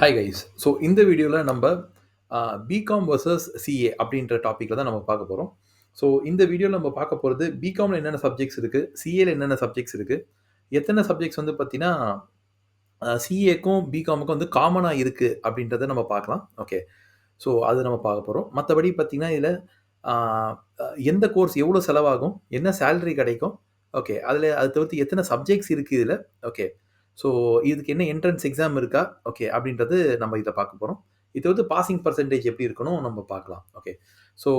Hi guys. So இந்த வீடியோவில் நம்ம பிகாம் வர்சஸ் சிஏ அப்படின்ற டாப்பிக்கில் தான் நம்ம பார்க்க போகிறோம். ஸோ இந்த வீடியோவில் நம்ம பார்க்க போகிறது பிகாமில் என்னென்ன சப்ஜெக்ட்ஸ் இருக்குது, சிஏல என்னென்ன சப்ஜெக்ட்ஸ் இருக்குது, எத்தனை சப்ஜெக்ட்ஸ் வந்து பார்த்தீங்கன்னா சிஏக்கும் பிகாமுக்கும் வந்து காமனாக இருக்குது அப்படின்றத நம்ம பார்க்கலாம். ஓகே. ஸோ அது நம்ம பார்க்க போகிறோம். மற்றபடி பார்த்தீங்கன்னா இதில் எந்த கோர்ஸ் எவ்வளோ செலவாகும், என்ன சேலரி கிடைக்கும், ஓகே, அதில் அது தவிர்த்து எத்தனை சப்ஜெக்ட்ஸ் இருக்குது இதில், ஓகே. ஸோ இதுக்கு என்ன என்ட்ரன்ஸ் எக்ஸாம் இருக்கா, ஓகே, அப்படின்றது நம்ம இதில் பார்க்க போகிறோம். இது வந்து பாசிங் பர்சன்டேஜ் எப்படி இருக்கணும் நம்ம பார்க்கலாம். ஓகே. ஸோ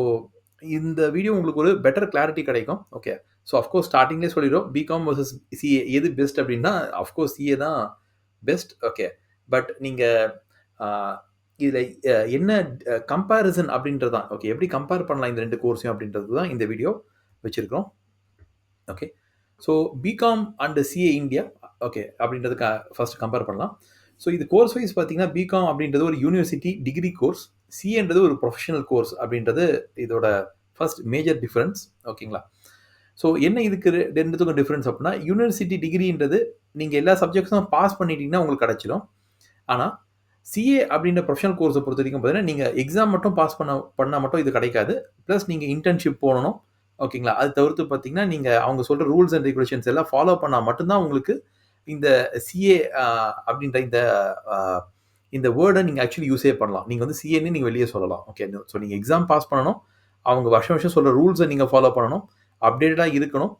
இந்த வீடியோ உங்களுக்கு ஒரு பெட்டர் கிளாரிட்டி கிடைக்கும். ஓகே. ஸோ அஃப்கோர்ஸ் ஸ்டார்டிங்லேயே சொல்லிடுறோம், பிகாம் வர்சஸ் சிஏ எது பெஸ்ட் அப்படின்னா அஃப்கோர்ஸ் சிஏ தான் பெஸ்ட். ஓகே. பட் நீங்கள் இதில் என்ன கம்பேரிசன் அப்படின்றது தான். ஓகே, எப்படி கம்பேர் பண்ணலாம் இந்த ரெண்டு கோர்ஸையும் அப்படின்றது தான் இந்த வீடியோ வச்சுருக்கோம். Okay. So BCom and CA India, okay, அப்படின்றதுக்கு ஃபர்ஸ்ட் கம்பேர் பண்ணலாம். ஸோ இது கோர்ஸ் வைஸ் பார்த்தீங்கன்னா பிகாம் அப்படின்றது ஒரு யூனிவர்சிட்டி டிகிரி கோர்ஸ், சிஏன்றது ஒரு ப்ரொஃபஷனல் கோர்ஸ் அப்படின்றது இதோட ஃபர்ஸ்ட் மேஜர் டிஃப்ரென்ஸ். ஓகேங்களா? ஸோ என்ன இதுக்கு ரெண்டுத்துக்கும் டிஃப்ரென்ஸ் அப்படின்னா, யூனிவர்சிட்டி டிகிரின்றது நீங்கள் எல்லா சப்ஜெக்ட்ஸும் பாஸ் பண்ணிட்டீங்கன்னா உங்களுக்கு கிடச்சிடும். ஆனால் சிஏ அப்படின்ற ப்ரொஃபஷனல் கோர்ஸை பொறுத்த வரைக்கும் பார்த்தீங்கன்னா நீங்கள் எக்ஸாம் மட்டும் பாஸ் பண்ணால் மட்டும் இது கிடைக்காது. ப்ளஸ் நீங்கள் இன்டர்ன்ஷிப் போகணும். ஓகேங்களா? அது தவிர்த்து பார்த்தீங்கன்னா நீங்கள் அவங்க சொல்கிற ரூல்ஸ் அண்ட் ரெகுலேஷன்ஸ் எல்லாம் ஃபாலோ பண்ணால் மட்டும்தான் உங்களுக்கு இந்த சிஏ அப்படின்ற இந்த வேர்டை நீங்கள் ஆக்சுவலி யூஸே பண்ணலாம். நீங்கள் வந்து சிஏன்னு நீங்கள் வெளியே சொல்லலாம். ஓகே. ஸோ நீங்கள் எக்ஸாம் பாஸ் பண்ணணும், அவங்க வருஷம் வருஷம் சொல்கிற ரூல்ஸை நீங்கள் ஃபாலோ பண்ணணும், அப்டேட்டடாக இருக்கணும்.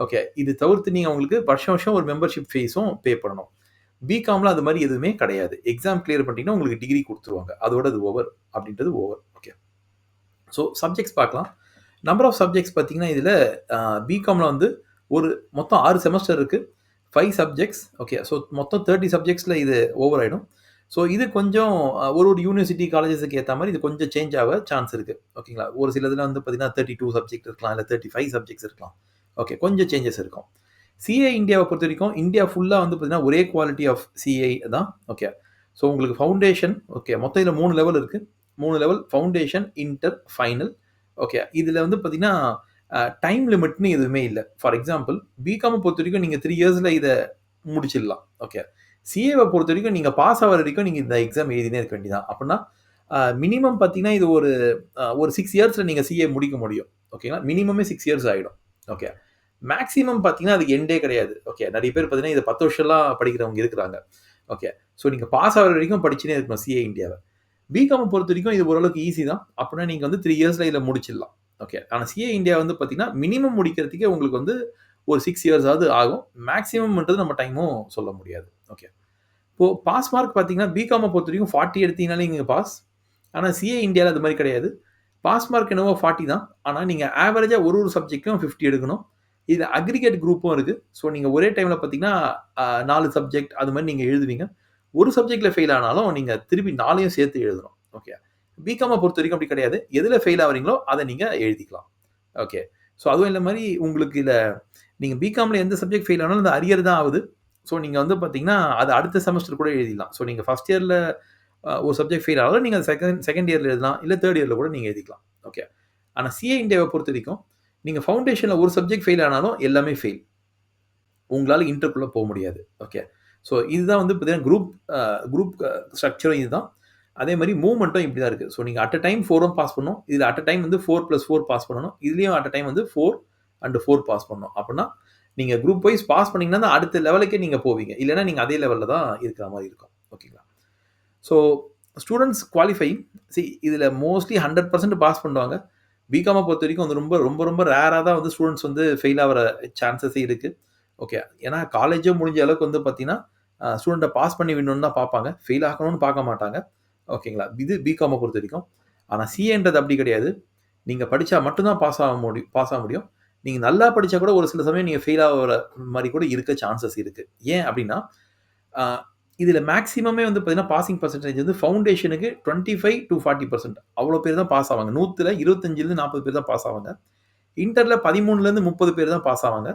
ஓகே. இது தவிர்த்து நீங்கள் அவங்களுக்கு வருஷம் வருஷம் ஒரு மெம்பர்ஷிப் ஃபீஸும் பே பண்ணணும். பிகாமில் அது மாதிரி எதுவுமே கிடையாது. எக்ஸாம் கிளியர் பண்ணிட்டீங்கன்னா உங்களுக்கு டிகிரி கொடுத்துருவாங்க, அதோட அது ஓவர் அப்படின்றது ஓவர். ஓகே. ஸோ சப்ஜெக்ட்ஸ் பார்க்கலாம். நம்பர் ஆஃப் சப்ஜெக்ட்ஸ் பார்த்தீங்கன்னா இதில் பிகாமில் வந்து ஒரு மொத்தம் 6 செமஸ்டர் இருக்குது, 5 சப்ஜெக்ட்ஸ். ஓகே. ஸோ மொத்தம் 30 சப்ஜெக்ட்ஸில் இது ஓவர் ஆகிடும். ஸோ இது கொஞ்சம் ஒரு யூனிவர்சிட்டி காலேஜஸுக்கு ஏற்ற மாதிரி இது கொஞ்சம் சேஞ்ச் ஆக சான்ஸ் இருக்குது. ஓகேங்களா? ஒரு சிலதில் வந்து பார்த்தீங்கன்னா 32 சப்ஜெக்ட் இருக்கலாம், இல்லை 35 சப்ஜெக்ட்ஸ் இருக்கலாம். ஓகே, கொஞ்சம் சேஞ்சஸ் இருக்கும். சிஏ இந்தியாவை பொறுத்த வரைக்கும் இந்தியா ஃபுல்லாக வந்து பார்த்தீங்கன்னா ஒரே குவாலிட்டி ஆஃப் சிஏ தான். ஓகே. ஸோ உங்களுக்கு ஃபவுண்டேஷன், ஓகே, மொத்தம் இதில் 3 லெவல் இருக்குது. 3 level: foundation, inter, final. Okay. இதில் வந்து பார்த்தீங்கன்னா டைம் லிமிட்னு எதுவுமே இல்லை. ஃபார் எக்ஸாம்பிள் பிகாமை பொறுத்த வரைக்கும் நீங்கள் 3 இயர்ஸில் இதை முடிச்சிடலாம். ஓகே. சிஏவை பொறுத்த வரைக்கும் நீங்கள் பாஸ் ஆகிற வரைக்கும் நீங்கள் இந்த எக்ஸாம் எழுதினே இருக்க வேண்டியதான். அப்படின்னா மினிமம் பார்த்தீங்கன்னா இது ஒரு 6 இயர்ஸில் நீங்கள் சிஏ முடிக்க முடியும். ஓகேங்களா? மினிமமே 6 இயர்ஸ் ஆகிடும். ஓகே. மேக்ஸிமம் பார்த்தீங்கன்னா அதுக்கு எண்டே கிடையாது. ஓகே. நிறைய பேர் பார்த்தீங்கன்னா இது 10 வருஷம்லாம் படிக்கிறவங்க இருக்கிறாங்க. ஓகே. ஸோ நீங்கள் பாஸ் ஆகிற வரைக்கும் படிச்சுனே இருக்கணும் சிஏ இந்தியாவை. பிகாமை பொறுத்த வரைக்கும் இது ஓரளவுக்கு ஈஸி தான். அப்படின்னா நீங்கள் வந்து 3 இயர்ஸில் இதில் முடிச்சிடலாம். ஓகே. ஆனால் சிஏ இந்தியா வந்து பார்த்தீங்கன்னா மினிமம் முடிக்கிறதுக்கே உங்களுக்கு வந்து ஒரு 6 இயர்ஸாவது ஆகும். மேக்ஸிமம்ன்றது நம்ம டைமும் சொல்ல முடியாது. ஓகே. இப்போது பாஸ் மார்க் பார்த்தீங்கன்னா பிகாமை பொறுத்த வரைக்கும் 40 எடுத்தீங்கனாலே நீங்கள் பாஸ். ஆனால் சிஏ இந்தியாவில் அது மாதிரி கிடையாது. பாஸ் மார்க் என்னவோ 40 தான். ஆனால் நீங்கள் ஆவரேஜாக ஒரு சப்ஜெக்ட்டும் 50 எடுக்கணும். இது அக்ரிகேட் குரூப்பும் இருக்குது. ஸோ நீங்கள் ஒரே டைமில் பார்த்தீங்கன்னா 4 சப்ஜெக்ட் அது மாதிரி நீங்கள் எழுதுவீங்க. ஒரு சப்ஜெக்டில் ஃபெயில் ஆனாலும் நீங்கள் திருப்பி 4யும் சேர்த்து எழுதணும். ஓகே. பிகாமை பொறுத்த வரைக்கும் அப்படி கிடையாது. எதில் ஃபெயில் ஆகிறீங்களோ அதை நீங்கள் எழுதிக்கலாம். ஓகே. ஸோ அதுவும் இல்லை மாதிரி உங்களுக்கு இதில் நீங்கள் பிகாமில் எந்த சப்ஜெக்ட் ஃபெயில் ஆனாலும் அந்த அரியர் தான் ஆகுது. ஸோ நீங்கள் வந்து பார்த்தீங்கன்னா அது அடுத்த செமஸ்டர் கூட எழுதிடலாம். ஸோ நீங்கள் ஃபஸ்ட் இயரில் ஒரு சப்ஜெக்ட் ஃபெயில் ஆனாலும் நீங்கள் செகண்ட் இயரில் எழுதலாம், இல்லை தேர்ட் இயரில் கூட நீங்கள் எழுதிக்கலாம். ஓகே. ஆனால் சிஏ இந்தியாவை பொறுத்த வரைக்கும் நீங்கள் ஃபவுண்டேஷனில் ஒரு சப்ஜெக்ட் ஃபெயில் ஆனாலும் எல்லாமே ஃபெயில். உங்களால் இன்டர்க்குள்ளே போக முடியாது. ஓகே. ஸோ இதுதான் வந்து பார்த்தீங்கன்னா குரூப் ஸ்ட்ரக்சரும் இதுதான். அதே மாதிரி மூவ்மெண்ட்டும் இப்படி தான் இருக்குது. ஸோ நீங்கள் அட் அ டைம் 4 பாஸ் பண்ணணும். இதில் அட் அ டைம் வந்து 4+4 பாஸ் பண்ணணும். இதுலேயும் அட் அ டைம் வந்து 4 and 4 பாஸ் பண்ணணும். அப்படின்னா நீங்கள் குரூப் வைஸ் பாஸ் பண்ணிங்கன்னா தான் அடுத்த லெவலுக்கே நீங்கள் போவீங்க. இல்லைனா நீங்கள் அதே லெவலில் தான் இருக்கிற மாதிரி இருக்கும். ஓகேங்களா? ஸோ ஸ்டூடெண்ட்ஸ் குவாலிஃபைங் இதில் மோஸ்ட்லி 100% பாஸ் பண்ணுவாங்க. பிகாமை பொறுத்த வரைக்கும் வந்து ரொம்ப ரொம்ப ரொம்ப ரேராக தான் வந்து ஸ்டூடெண்ட்ஸ் வந்து ஃபெயில் ஆகிற சான்சஸே இருக்குது. ஓகே. ஏன்னா காலேஜே முடிஞ்ச அளவுக்கு வந்து பார்த்தீங்கன்னா ஸ்டூடெண்ட்டை பாஸ் பண்ணி விடணும்னு தான் பார்ப்பாங்க, ஃபெயில் ஆகணும்னு பார்க்க மாட்டாங்க. ஓகேங்களா? இது பிகாமை பொறுத்த வரைக்கும். ஆனால் சிஏன்றது அப்படி கிடையாது. நீங்கள் படித்தா மட்டும்தான் பாஸ் ஆக முடியும். நீங்கள் நல்லா படித்தா கூட ஒரு சில சமயம் நீங்கள் ஃபெயில் ஆகிற மாதிரி கூட இருக்க சான்சஸ் இருக்குது. ஏன் அப்படின்னா இதில் மேக்ஸிமமே வந்து பார்த்தீங்கன்னா பாசிங் பர்சன்டேஜ் வந்து ஃபவுண்டேஷனுக்கு 25 to 40% அவ்வளோ பேர் தான் பாஸ் ஆவாங்க. 100ல் 25லேருந்து 40 பேர் தான் பாஸ் ஆவாங்க. இன்டரில் 13லேருந்து 30 பேர் தான் பாஸ் ஆவாங்க.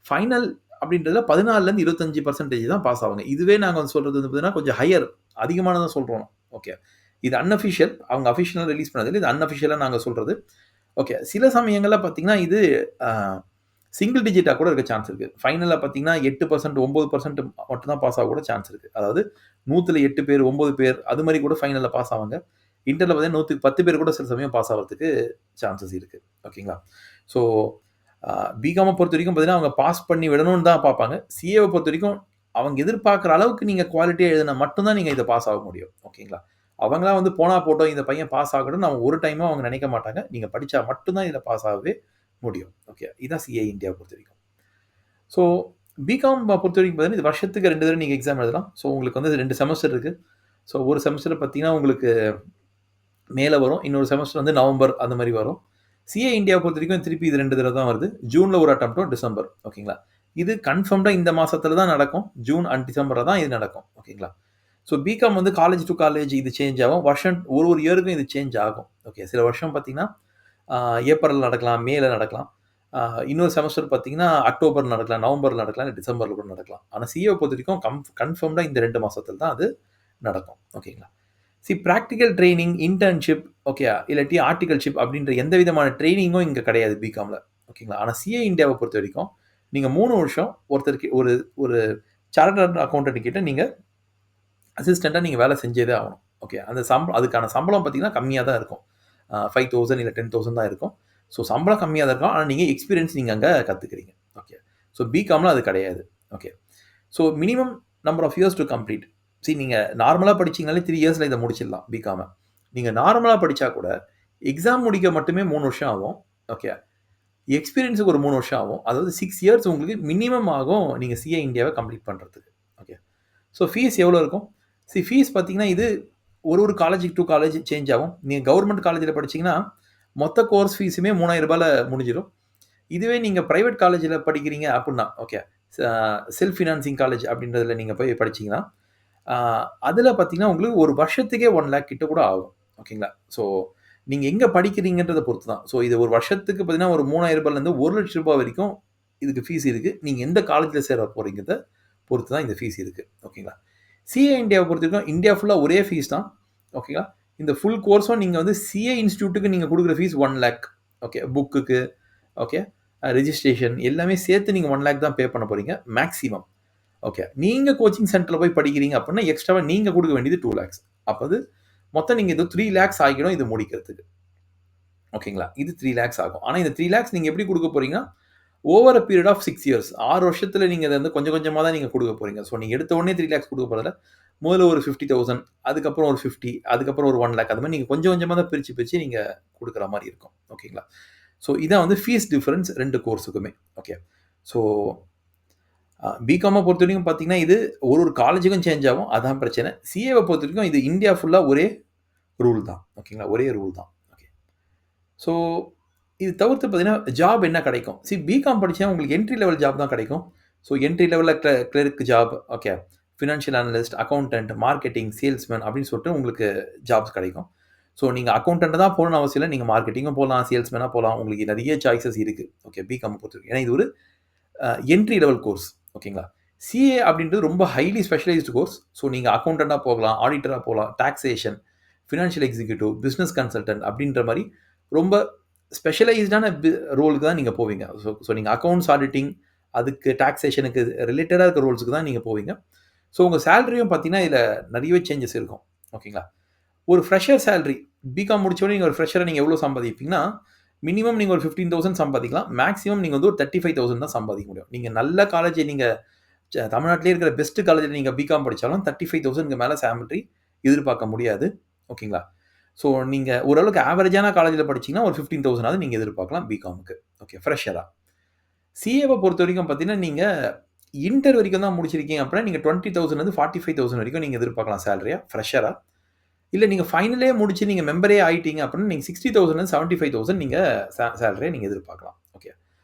ஃபைனல் அப்படின்றதுல 14லேருந்து 25% தான் பாஸ் ஆவாங்க. இதுவே நாங்கள் வந்து சொல்கிறது வந்து பார்த்தீங்கன்னா கொஞ்சம் ஹையர், அதிகமானதான் சொல்கிறோம். ஓகே. இது அன்அஃபிஷியல், அவங்க அஃபிஷியலாக ரிலீஸ் பண்ணதில்லை. இது அன்அஃபிஷியலாக நாங்கள் சொல்கிறது. ஓகே. சில சமயங்களில் பார்த்தீங்கன்னா இது சிங்கிள் டிஜிட்டா கூட இருக்க சான்ஸ் இருக்கு. ஃபைனல்ல பார்த்தீங்கன்னா 8% 9% மட்டும் தான் பாஸ் ஆக கூட சான்ஸ் இருக்கு. அதாவது 100ல 8 பேர், 9 பேர் அது மாரி கூட ஃபைனல்ல பாஸ் ஆவாங்க. இன்டர்ல பார்த்தீங்கன்னா 100க்கு 10 பேர் கூட சில சமயம் பாஸ் ஆவறதுக்கு சான்சஸ் இருக்கு. ஓகேங்களா? ஸோ பிகாம பொறுத்தவரைக்கும் பார்த்தீங்கன்னா, அவங்க பாஸ் பண்ணி விடணும்னு தான் பார்ப்பாங்க. சிஏவ பொறுத்தவரைக்கும் அவங்க எதிர்பார்க்குற அளவுக்கு நீங்க குவாலிட்டியா எழுதினா மட்டும் தான் நீங்க இத பாஸ் ஆக முடியும். ஓகேங்களா? அவங்களா வந்து போனா போட்டும் இந்த பையன் பாஸ் ஆகணும்னு அவங்க ஒரு டைமும் அவங்க நினைக்க மாட்டாங்க. நீங்க படிச்சா மட்டும் தான் இதில பாஸ் ஆகவே முடியும். ஓகே. இதான் சிஏ இந்தியாவ பொறுத்தவரைக்கும். ஸோ பிகாம் பொறுத்தவரைக்கும் பார்த்தீங்கன்னா, இது வருஷத்துக்கு 2 தடவ நீங்க எக்ஸாம் எழுதலாம். ஸோ உங்களுக்கு வந்து 2 செமஸ்டர் இருக்கு. ஸோ ஒரு செமஸ்டர்ல பார்த்தீங்கன்னா, உங்களுக்கு மேல வரும். இன்னொரு செமஸ்டர் வந்து நவம்பர் அந்த மாரி வரும். சிஏ இந்தியாவ பொறுத்தவரைக்கும் திருப்பி இது 2 தடவ தான் வருது. ஜூன்ல ஒரு அட்டெம்ப்டும், டிசம்பர். ஓகேங்களா? இது கன்ஃபர்ம்டா இந்த மாசத்துல தான் நடக்கும். ஜூன் அண்ட் டிசம்பர்ல தான் இது நடக்கும். ஓகேங்களா? ஸோ பிகாம் வந்து காலேஜ் டூ காலேஜ் இது சேஞ்ச் ஆகும். வருஷம் ஒரு இயருக்கும் இது சேஞ்ச் ஆகும். ஓகே. சில வருஷம் பார்த்தீங்கன்னா, ஏப்ரல்ல நடக்கலாம், மேல நடக்கலாம். இன்னொரு செமஸ்டர் பார்த்தீங்கன்னா, அக்டோபர் நடக்கலாம், நவம்பர்ல நடக்கலாம், இல்ல டிசம்பர்ல கூட நடக்கலாம். ஆனா சிஏவ பொறுத்தவரைக்கும் கன்ஃபர்ம்டா இந்த 2 மாசத்துல தான் அது நடக்கும். ஓகேங்களா? பிராக்டிகல் ட்ரெய்னிங், இன்டர்ன்ஷிப் ஓகேயா? இல்லாட்டி ஆர்டிகல்ஷிப் அப்படின்ற எந்த விதமான ட்ரெய்னிங்கும் இங்க கிடையாது பிகாம்ல. ஓகேங்களா? ஆனா சிஏ இந்தியாவ பொறுத்தவரைக்கும், நீங்க 3 வருஷம் ஒருத்தருக்கு ஒரு ஒரு சார்ட்டர்ட் அக்கவுண்டன்ட் கிட்ட நீங்க அசிஸ்டன்ட்டா நீங்க வேலை செஞ்சே தான் ஆகணும். ஓகே. அந்த அதுக்கான சம்பளம் பார்த்தீங்கன்னா, கம்மியா தான் இருக்கும். 5000 இல்ல 10,000 தான் இருக்கும். ஸோ சம்பளம் கம்மியா தான் இருக்கும். ஆனா நீங்க எக்ஸ்பீரியன்ஸ் நீங்க அங்க கத்துக்கிறீங்க. ஓகே. ஸோ பிகாம்ல அது கிடையாது. Okay. So minimum number of years to complete. நீங்க நார்மலா படிச்சீங்கனாலே 3 இயர்ஸ்ல இத முடிச்சிடலாம் பிகாம. நீங்க நார்மலா படிச்சா கூட, எக்ஸாம் முடிக்க மட்டுமே 3 வருஷம் ஆகும். ஓகே. எக்ஸ்பீரியன்ஸ்க்கு ஒரு 3 வருஷம் ஆகும். அதாவது 6 இயர்ஸ் உங்களுக்கு மினிமம் ஆகும். நீங்க சிஏ இந்தியாவ கம்ப்ளீட் பண்றதுக்கு. ஓகே. ஸோ ஃபீஸ் எவ்வளோ இருக்கும்? ஃபீஸ் பார்த்தீங்கன்னா, இது ஒரு காலேஜ் டூ காலேஜ் சேஞ்ச் ஆகும். நீங்க கவர்ன்மென்ட் காலேஜ்ல படிச்சீங்கன்னா, மொத்த கோர்ஸ் ஃபீஸுமே ரூ. 3000ல முடிஞ்சிரும். இதுவே நீங்க பிரைவேட் காலேஜ்ல படிக்கிறீங்க அப்புட்ன்னா, ஓகே. செல்ஃப் ஃபினான்சிங் காலேஜ் அப்படின்றதுல நீங்க போய் படிச்சீங்கன்னா, அதுல பார்த்தீங்கன்னா, உங்களுக்கு ஒரு வருஷத்துக்கே 1,00,000 கிட்ட கூட ஆகும். ஓகேங்களா? ஸோ நீங்க எங்க படிக்கிறீங்கன்றத பொறுத்து தான். ஸோ இது ஒரு வருஷத்துக்கு பார்த்தீங்கன்னா, ஒரு ரூ. 3000லேருந்து ரூ. 1,00,000 வரைக்கும் இதுக்கு ஃபீஸ் இருக்கு. நீங்க எந்த காலேஜ்ல சேர போறீங்கறத பொறுத்து தான் இந்த ஃபீஸ் இருக்கு. ஓகேங்களா? சிஏ இந்தியாவ பொறுத்தவரைக்கும் இந்தியா ஃபுல்லா ஒரே ஃபீஸ் தான். ஓகேங்களா? இந்த ஃபுல் கோர்ஸும் நீங்க வந்து சிஏ இன்ஸ்டிடியூட்க்கு நீங்க குடுக்குற ஃபீஸ் 1,00,000 ஓகே. புக்குக்கு ஓகே. ரெஜிஸ்ட்ரேஷன் எல்லாமே சேர்த்து நீங்க 1,00,000 தான் பே பண்ண போறீங்க மேக்ஸிமம். ஓகே. நீங்க கோச்சிங் சென்டர்ல போய் படிக்கிறீங்க அப்படின்னா, எக்ஸ்ட்ராவா நீங்க குடுக்க வேண்டியது 2,00,000 அப்ப அது மொத்தம் நீங்க இது 3,00,000 ஆகிடும் இது முடிக்கிறதுக்கு. ஓகேங்களா? இது 3,00,000 ஆகும். ஆனா இந்த 3,00,000 நீங்க எப்படி குடுக்க போறீங்கன்னா, over a period of 6 years 6 வருஷத்துல நீங்க இத வந்து கொஞ்சம் கொஞ்சமா தான் நீங்க குடுக்க போறீங்க. ஸோ நீங்க எடுத்த உடனே 3,00,000 குடுக்க போறதில்ல. முதல்ல ஒரு 50,000 அதுக்கப்புறம் ஒரு 50 அதுக்கப்புறம் ஒரு 1,00,000 அது மாரி நீங்க கொஞ்சம் கொஞ்சமா தான் பிரிச்சு பிரிச்சு நீங்க குடுக்குற மாரி இருக்கும். ஓகேங்களா? ஸோ இதான் வந்து ஃபீஸ் டிஃபரன்ஸ் 2 கோர்ஸுக்குமே. ஓகே. ஸோ பிகாம பொறுத்தவரைக்கும் பார்த்தீங்கன்னா, இது ஒரு காலேஜுக்கும் சேஞ்ச் ஆகும். அதான் பிரச்சனை. சிஏவ பொறுத்தவரைக்கும் இது இந்தியா ஃபுல்லா ஒரே ரூல் தான். ஓகேங்களா? ஒரே ரூல் தான். ஓகே. ஸோ இது தவிர்த்து பார்த்தீங்கன்னா, ஜாப் என்ன கிடைக்கும்? பிகாம் படிச்சா உங்களுக்கு என்ட்ரி லெவல் ஜாப் தான் கிடைக்கும். ஸோ என்ட்ரி லெவல்ல clerk job, okay. Financial analyst, accountant, marketing, salesman அப்படின்னு சொல்லிட்டு உங்களுக்கு ஜாப்ஸ் கிடைக்கும். ஸோ நீங்க அக்கவுண்டன்ட் தான் போகணும்னு அவசியம் இல்ல. நீங்க மார்க்கெட்டிங்கும் போலாம், சேல்ஸ்மேனா போலாம். உங்களுக்கு நெறைய சாய்ஸஸ் இருக்கு. ஓகே. பிகாம் பொறுத்தவரைக்கும். ஏன்னா இது ஒரு என்ட்ரி லெவல் கோர்ஸ். ஓகேங்களா? சிஏ அப்படின்றது ரொம்ப ஹைலி ஸ்பெஷலைஸ்டு கோர்ஸ். ஸோ நீங்க அக்கவுண்டன்ட்டா போகலாம், ஆடிட்டரா போலாம், taxation, financial executive, business consultant அப்படின்ற மாரி ரொம்ப ஸ்பெஷலைஸ்டான ரோலுக்கு தான் நீங்க போவீங்க. ஸோ நீங்க அக்கவுண்ட்ஸ் ஆடிட்டிங், அதுக்கு டாக்ஸேஷனுக்கு ரிலேட்டடா இருக்க ரோல்ஸ்க்கு தான் நீங்க போவீங்க. ஸோ உங்க சேலரியும் பார்த்தீங்கன்னா, இதுல நெறையவே சேஞ்சஸ் இருக்கும். ஓகேங்களா? ஒரு ஃப்ரெஷர் சேலரி பிகாம் முடிச்ச உடனே நீங்க ஒரு ஃப்ரெஷரா நீங்க எவ்வளோ சம்பாதிப்பீங்கன்னா, மினிமம் நீங்க ஒரு 15,000 சம்பாதிக்கலாம். மேக்ஸிமம் நீங்க வந்து ஒரு 35,000 தான் சம்பாதிக்க முடியும். நீங்க நல்ல காலேஜ் நீங்க தமிழ்நாட்டிலேயே இருக்கிற பெஸ்ட் காலேஜ்ல நீங்க பிகாம் படிச்சாலும் 35,000க்கு மேல சேலரி எதிர்பார்க்க முடியாது. ஓகேங்களா? ஸோ நீங்க ஓரளவுக்கு ஆவரேஜான காலேஜ்ல படிச்சீங்கன்னா, ஒரு 15,000 நீங்க எதிர்பார்க்கலாம் பிகாம்க்கு. ஓகே. ஃப்ரெஷரா. சிஏவ பொறுத்தவரைக்கும் பார்த்தீங்கன்னா, நீங்க இன்டர் வரைக்கும் தான் முடிச்சிருக்கீங்க அப்படின்னா, நீங்க 20,000லேருந்து 45,000 வரைக்கும் நீங்க எதிர்பார்க்கலாம் சேலரியா, ஃப்ரெஷரா. இல்ல நீங்க ஃபைனலே முடிச்சு நீங்க மெம்பரே ஆயிட்டீங்க அப்படின்னா, நீங்க 60,000லேருந்து 75,000 நீங்க சேலரியா நீங்க எதிர்பார்க்கலாம். ஓகே.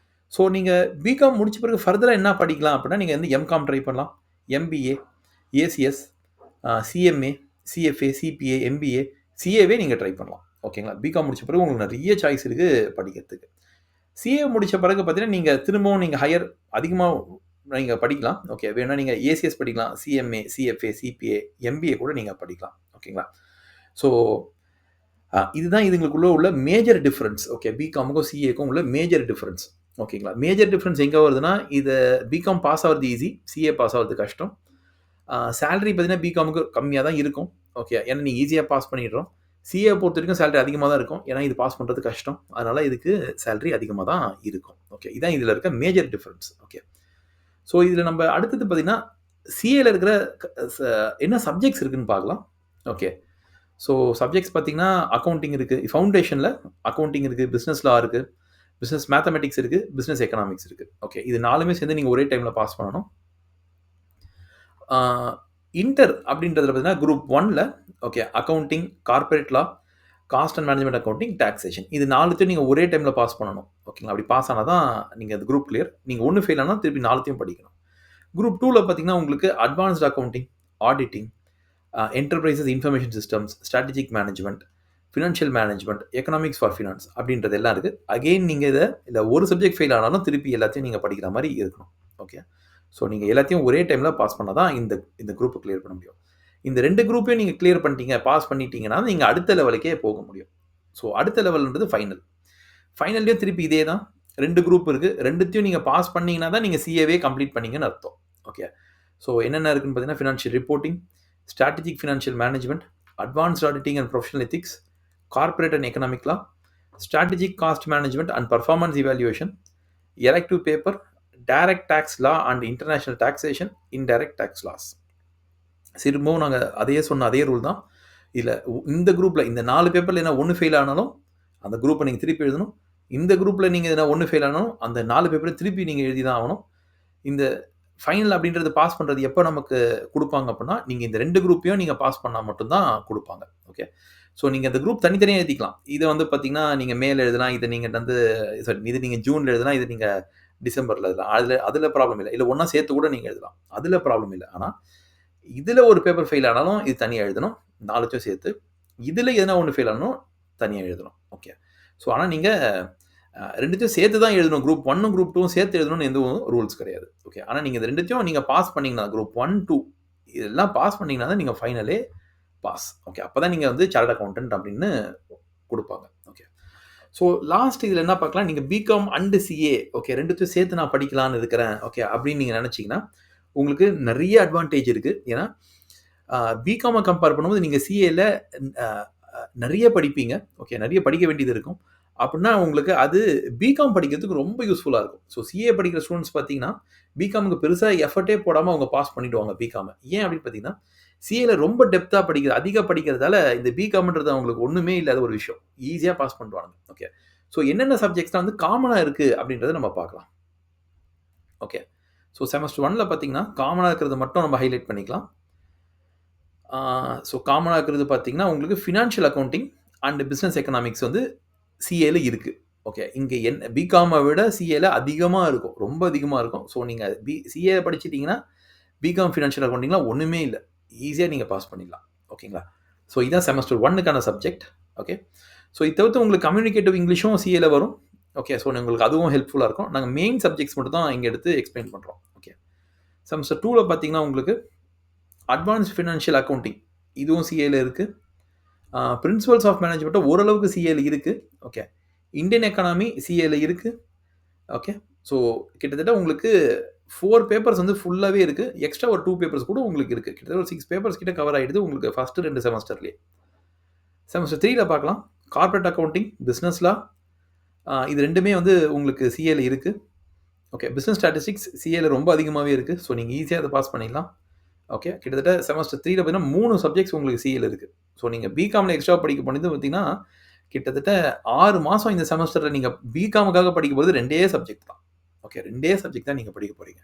ஸோ நீங்க பிகாம் முடிச்ச பிறகு ஃபர்தரா என்ன படிக்கலாம் அப்படின்னா, நீங்க வந்து எம்காம் ட்ரை பண்ணலாம். MBA, ACS, CMA, CFA, CPA, MBA, சிஏவே நீங்க ட்ரை பண்ணலாம். ஓகேங்களா? பிகாம் முடிச்ச பிறகு உங்களுக்கு நெறைய சாய்ஸ் இருக்கு படிக்கிறதுக்கு. சிஏ முடிச்ச பிறகு பார்த்தீங்கன்னா, நீங்க திரும்பவும் நீங்க ஹையர் அதிகமா நீங்க படிக்கலாம். ஓகே. வேணும்னா நீங்க ஏசிஎஸ் படிக்கலாம். சிஎம்ஏ, சிஎஃப்ஏ, சிபிஏ, எம்பிஏ கூட நீங்க படிக்கலாம். ஓகேங்களா? ஸோ இதுதான் இதுங்களுக்குள்ள உள்ள மேஜர் டிஃபரன்ஸ். ஓகே. பிகாமுக்கும் சிஏக்கும் உள்ள மேஜர் டிஃபரன்ஸ். ஓகேங்களா? மேஜர் டிஃபரன்ஸ் எங்க வருதுன்னா, இத பிகாம் பாஸ் ஆகுறது ஈஸி. சிஏ பாஸ் ஆகுறது கஷ்டம். சேலரி பார்த்தீங்கன்னா, பிகாமுக்கு கம்மியா தான் இருக்கும். ஓகே. ஏன்னா நீங்க ஈஸியா பாஸ் பண்ணிடுறோம். சிஏ பொறுத்தவரைக்கும் சேலரி அதிகமா தான் இருக்கும். ஏன்னா இது பாஸ் பண்றது கஷ்டம். அதனால இதுக்கு சேலரி அதிகமா தான் இருக்கும். ஓகே. இதான் இதுல இருக்க மேஜர் டிஃபரன்ஸ். ஓகே. ஸோ இதுல நம்ம அடுத்தது பார்த்தீங்கன்னா, சிஏல இருக்கிற க ச என்ன சப்ஜெக்ட்ஸ் இருக்குன்னு பார்க்கலாம். ஓகே. ஸோ சப்ஜெக்ட்ஸ் பார்த்தீங்கன்னா, அக்கவுண்டிங் இருக்கு. ஃபவுண்டேஷன்ல அக்கவுண்டிங் இருக்கு, பிசினஸ் லா இருக்கு, பிசினஸ் மேத்தமேட்டிக்ஸ் இருக்கு, பிசினஸ் எக்கனாமிக்ஸ் இருக்கு. ஓகே. இது 4மே சேர்ந்து நீங்க ஒரே டைம்ல பாஸ் பண்ணணும். ஆ இன்டர் அப்படின்றதுல பார்த்தீங்கன்னா, குரூப் 1ல okay accounting, corporate law, cost and management accounting, taxation இது 4த்தையும் நீங்க ஒரே டைம்ல பாஸ் பண்ணணும். ஓகேங்களா? அப்படி பாஸ் ஆனா தான் நீங்க அந்த குரூப் கிளியர். நீங்க 1 ஃபெயில் ஆனா திருப்பி 4த்தையும் படிக்கணும். குரூப் 2ல பார்த்தீங்கன்னா, உங்களுக்கு advanced accounting, auditing, enterprises information systems, strategic management, financial management, economics for finance அப்படின்றது எல்லாம் இருக்கு. அகைன் நீங்க இல்ல ஒரு சப்ஜெக்ட் ஃபெயில் ஆனாலும் திருப்பி எல்லாத்தையும் நீங்க படிக்கிற மாரி இருக்கணும். ஓகே. ஸோ நீங்க எல்லாத்தையும் ஒரே டைம்ல பாஸ் பண்ணா தான் இந்த இந்த குரூப்ப கிளியர் பண்ண முடியும். இந்த 2 குரூப்பையும் நீங்க கிளியர் பண்ணிட்டீங்க, பாஸ் பண்ணிட்டீங்கன்னா, நீங்க அடுத்த லெவலுக்கே போக முடியும். ஸோ அடுத்த லெவல்ன்றது ஃபைனல். ஃபைனல்லயும் திருப்பி இதே தான். 2 குரூப் இருக்கு. 2த்தையும் நீங்க பாஸ் பண்ணீங்கன்னா தான் நீங்க சிஏவே கம்ப்ளீட் பண்ணீங்கன்னு அர்த்தம். ஓகே. ஸோ என்னென்ன இருக்குன்னு பார்த்தீங்கன்னா, financial reporting, strategic financial management, advanced auditing and professional ethics, corporate and economic law, strategic cost management and performance evaluation, elective paper, direct tax law and international taxation, indirect tax laws. திரும்பவும் நாங்க அதையே சொன்ன அதே rule தான். இதுல இந்த குரூப்ல இந்த 4 பேப்பர்ல எதுனா 1 ஃபெயில் ஆனாலும், அந்த குரூப்ப நீங்க திருப்பி எழுதணும். இந்த குரூப்ல நீங்க எதுனா 1 ஃபெயில் ஆனாலும், அந்த 4 பேப்பரையும் திருப்பி நீங்க எழுதி தான் ஆகணும். இந்த ஃபைனல் அப்படின்றது பாஸ் பண்றது எப்ப நமக்கு குடுப்பாங்க அப்படின்னா, நீங்க இந்த 2 குரூப்பையும் நீங்க பாஸ் பண்ணா மட்டும் தான் குடுப்பாங்க. ஓகே. ஸோ நீங்க இந்த குரூப் தனித்தனியா எழுதிக்கலாம். இத வந்து பார்த்தீங்கன்னா, நீங்க மேல எழுதலாம். இத நீங்க வந்து சாரி இது நீங்க ஜூன்ல எழுதலாம். இது நீங்க டிசம்பர்ல எழுதலாம். அதுல ப்ராப்ளம் இல்ல. இல்ல ஒண்ணா சேர்த்து கூட நீங்க எழுதலாம். அதுல ப்ராப்ளம் இல்ல. ஆனா, இதுல ஒரு பேப்பர் ஃபெயில் ஆனாலும் இது தனியா எழுதணும். 4த்தையும் சேர்த்து. இதுல எதுனா ஒண்ணு ஃபெயில் ஆனாலும் தனியா எழுதணும். ஓகே. ஸோ ஆனா நீங்க 2த்தையும் சேர்த்து தான் எழுதணும். குரூப் 1ம், குரூப் 2ம் சேர்த்து எழுதணும்னு எதுவும் ரூல்ஸ் கிடையாது. ஓகே. ஆனா நீங்க இந்த 2த்தையும் நீங்க பாஸ் பண்ணீங்கன்னா, குரூப் 1, 2 இதெல்லாம் பாஸ் பண்ணீங்கன்னா தான் நீங்க ஃபைனலே பாஸ். ஓகே. அப்பதான் நீங்க வந்து சார்ட்டர்ட் அக்கவுண்டன்ட் அப்படின்னு குடுப்பாங்க. ஓகே. ஸோ லாஸ்ட் இதுல என்ன பார்க்கலாம், நீங்க பிகாம் அண்ட் சிஏ ஓகே 2த்தையும் சேர்த்து நான் படிக்கலான்னு இருக்கிறேன். ஓகே. அப்படின்னு நீங்க நினைச்சீங்கன்னா, உங்களுக்கு நெறைய அட்வான்டேஜ் இருக்கு. ஏன்னா, பிகாம கம்பேர் பண்ணும்போது நீங்க சிஏல அ நெறைய படிப்பீங்க. ஓகே. நெறைய படிக்க வேண்டியது இருக்கும். அப்டின்னா உங்களுக்கு அது பிகாம் படிக்கிறதுக்கு ரொம்ப யூஸ்ஃபுல்லா இருக்கும். ஸோ சிஏ படிக்கிற ஸ்டூடண்ட்ஸ் பார்த்தீங்கன்னா, பிகாம்க்கு பெருசா எஃபர்ட்டே போடாம அவங்க பாஸ் பண்ணிடுவாங்க பிகாம. ஏன் அப்டின்னு பார்த்தீங்கன்னா, சிஏல ரொம்ப டெப்த்தா அதிக படிக்கிறதால இந்த பிகாம்ன்றது அவங்களுக்கு ஒண்ணுமே இல்லாத ஒரு விஷயம். ஈஸியா பாஸ் பண்ணிடுவாங்க. ஓகே. ஸோ என்னென்ன சப்ஜெக்ட்ஸ்லாம் வந்து காமனா இருக்கு அப்டின்றத நம்ம பார்க்கலாம். ஓகே. ஸோ செமஸ்டர் 1ல பார்த்தீங்கன்னா, காமனா இருக்கிறத மட்டும் நம்ம ஹைலைட் பண்ணிக்கலாம். ஸோ காமனா இருக்கிறது பார்த்தீங்கன்னா, உங்களுக்கு financial accounting and business economics வந்து சிஏல இருக்கு. ஓகே. இங்க பிகாம விட சிஏல அதிகமா இருக்கும். ரொம்ப அதிகமா இருக்கும். ஸோ நீங்க சிஏ படிச்சுட்டீங்கன்னா, பிகாம் ஃபினான்ஷியல் அக்கவுண்டிங்லாம் ஒண்ணுமே இல்ல. ஈஸியா நீங்க பாஸ் பண்ணிடலாம். ஓகேங்களா? ஸோ இதான் செமஸ்டர் 1க்கான சப்ஜெக்ட். ஓகே. ஸோ இது தவிர்த்து உங்களுக்கு கம்யூனிகேட்டிவ் இங்கிலீஷும் சிஏல வரும். ஓகே. ஸோ உங்களுக்கு அதுவும் ஹெல்ப்ஃபுல்லா இருக்கும். நாங்க மெயின் சப்ஜெக்ட்ஸ் மட்டும் தான் இங்க எடுத்து எக்ஸ்பிளைன் பண்றோம். ஓகே. செமஸ்டர் 2ல பார்த்தீங்கன்னா, உங்களுக்கு அட்வான்ஸ்ட் ஃபினான்ஷியல் அக்கவுண்டிங் இதுவும் சிஏல இருக்கு. பிரின்சிபல்ஸ் ஆஃப் மேனேஜ்மென்ட் ஓரளவுக்கு சிஏல இருக்கு. ஓகே. இந்தியன் எக்கானமி சிஏல இருக்கு. ஓகே. ஸோ கிட்டத்தட்ட உங்களுக்கு 4 பேப்பர்ஸ் வந்து ஃபுல்லாவே இருக்கு. எக்ஸ்ட்ரா ஒரு 2 பேப்பர்ஸ் கூட உங்களுக்கு இருக்கு. கிட்டத்தட்ட ஒரு 6 பேப்பர்ஸ் கிட்ட கவர் ஆயிடுது உங்களுக்கு ஃபர்ஸ்ட் 2 செமஸ்டர்லயே. செமஸ்டர் 3ல பார்க்கலாம். கார்ப்பரேட் அக்கவுண்டிங், பிசினஸ் லா இது 2மே வந்து உங்களுக்கு சிஏல இருக்கு. ஓகே. பிசினஸ் ஸ்டாட்டிஸ்டிக்ஸ் சிஏல ரொம்ப அதிகமாவே இருக்கு. ஸோ நீங்க ஈஸியா அத பாஸ் பண்ணிடலாம். ஓகே. கிட்டத்தட்ட செமஸ்டர் 3ல பார்த்தீங்கன்னா 3 சப்ஜெக்ட்ஸ் உங்களுக்கு சிஏல இருக்கு. ஸோ நீங்க பிகாம்ல எக்ஸ்ட்ரா படிக்க போனது பார்த்தீங்கன்னா, கிட்டத்தட்ட 6 மாசம் இந்த செமஸ்டர்ல நீங்க பிகாமுக்காக படிக்க போறது 2டே சப்ஜெக்ட் தான். ஓகே. 2டே சப்ஜெக்ட் தான் நீங்க படிக்க போறீங்க.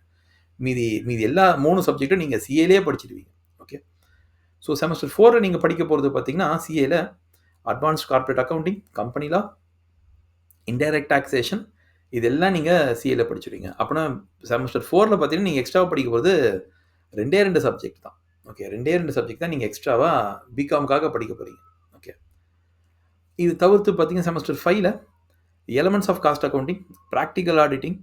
மீதி மீதி எல்லா 3 சப்ஜெக்ட்டும் நீங்க சிஏலயே படிச்சிடுவீங்க. ஓகே. ஸோ செமஸ்டர் 4ல நீங்க படிக்க போறது பார்த்தீங்கன்னா, சிஏல advanced corporate accounting, company law, indirect taxation இதெல்லாம் நீங்க சிஏல படிச்சிடுவீங்க. அப்பன்னா செமஸ்டர் 4ல பார்த்தீங்கன்னா, நீங்க எக்ஸ்ட்ராவா படிக்க போறது 2 சப்ஜெக்ட் தான். ஓகே. 2 சப்ஜெக்ட் தான் நீங்க எக்ஸ்ட்ராவா பிகாமுக்காக படிக்க போறீங்க. ஓகே. இது தவிர்த்து பார்த்தீங்கன்னா, செமஸ்டர் 5ல elements of cost accounting, practical auditing,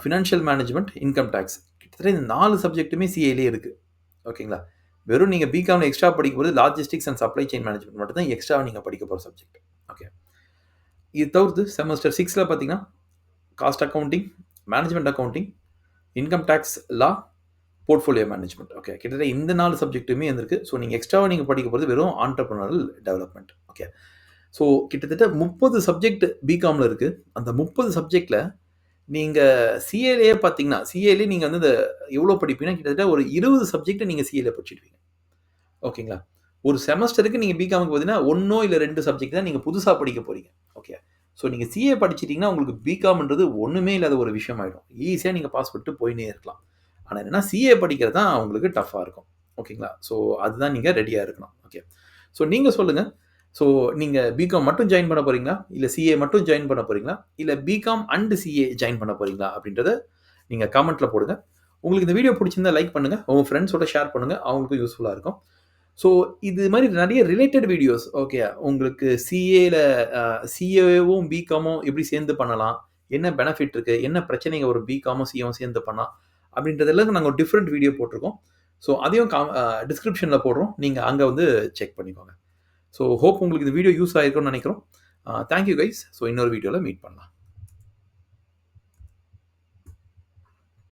financial management, income tax கிட்டத்தட்ட இந்த 4 சப்ஜெக்ட்டுமே சிஏலயே இருக்கு. ஓகேங்களா? வெறும் நீங்க பிகாம்ல எக்ஸ்ட்ரா படிக்க போறது logistics and supply chain management மட்டும் தான் எக்ஸ்ட்ராவா நீங்க படிக்க போற சப்ஜெக்ட். ஓகே. இது தவிர்த்து செமஸ்டர் 6ல பார்த்தீங்கன்னா, cost accounting, management accounting, income tax law, portfolio management. Okay. கிட்டத்தட்ட இந்த 4 சப்ஜெக்ட்டுமே வந்திருக்கு. ஸோ நீங்க எக்ஸ்ட்ராவா நீங்க படிக்க போறது வெறும் ஆன்டர்பிரினியரல் டெவலப்மெண்ட். ஓகே. ஸோ கிட்டத்தட்ட 30 சப்ஜெக்ட் பிகாம்ல இருக்கு. அந்த 30 சப்ஜெக்ட்ல நீங்க சிஏலயே பார்த்தீங்கன்னா, சிஏலயே நீங்க வந்து இந்த எவ்வளோ படிப்பீங்கன்னா, கிட்டத்தட்ட ஒரு 20 சப்ஜெக்ட் நீங்க சிஏல படிச்சிடுவீங்க. ஓகேங்களா? ஒரு செமஸ்டருக்கு நீங்க பிகாம்க்கு பார்த்தீங்கன்னா, 1 இல்ல 2 சப்ஜெக்ட் தான் நீங்க புதுசா படிக்க போறீங்க. ஓகே. ஸோ நீங்க சிஏ படிச்சிட்டீங்கன்னா, உங்களுக்கு பிகாம்ன்றது ஒண்ணுமே இல்லாத ஒரு விஷயம் ஆயிடும். ஈஸியா நீங்க பாஸ் பண்ணிட்டு போயின்னே இருக்கலாம். ஆனா என்னன்னா, சிஏ படிக்கிறது தான் உங்களுக்கு டஃப்பா இருக்கும். ஓகேங்களா? ஸோ அதுதான் நீங்க ரெடியா இருக்கணும். ஓகே. ஸோ நீங்க சொல்லுங்க. ஸோ நீங்க பிகாம் மட்டும் ஜாயின் பண்ண போறீங்களா? இல்ல சிஏ மட்டும் ஜாயின் பண்ண போறீங்களா? இல்ல பிகாம் அண்ட் சிஏ ஜாயின் பண்ண போறீங்களா? அப்படின்றத நீங்க கமெண்ட்ல போடுங்க. உங்களுக்கு இந்த வீடியோ பிடிச்சிருந்தா லைக் பண்ணுங்க. உங்க ஃப்ரெண்ட்ஸோட ஷேர் பண்ணுங்க. அவங்களுக்கும் யூஸ்ஃபுல்லா இருக்கும். ஸோ இது மாரி நெறைய ரிலேட்டட் வீடியோஸ் ஓகே. உங்களுக்கு சிஏல சிஏவும், பிகாமும் எப்படி சேர்ந்து பண்ணலாம்? என்ன பெனிஃபிட் இருக்கு? என்ன பிரச்சனைங்க வரும் பிகாமும், சிஏவும் சேர்ந்து பண்ணா? அப்படின்றதெல்லாம் நாங்க ஒரு டிஃபரெண்ட் வீடியோ போட்டிருக்கோம். ஸோ அதையும் டிஸ்கிரிப்ஷன்ல போடுறோம். நீங்க அங்க வந்து செக் பண்ணிக்கோங்க. ஸோ ஹோப் உங்களுக்கு இந்த வீடியோ யூஸ் ஆயிருக்கும்னு நெனைக்கிறோம். Thank you guys. ஸோ இன்னொரு வீடியோல மீட் பண்ணலாம்.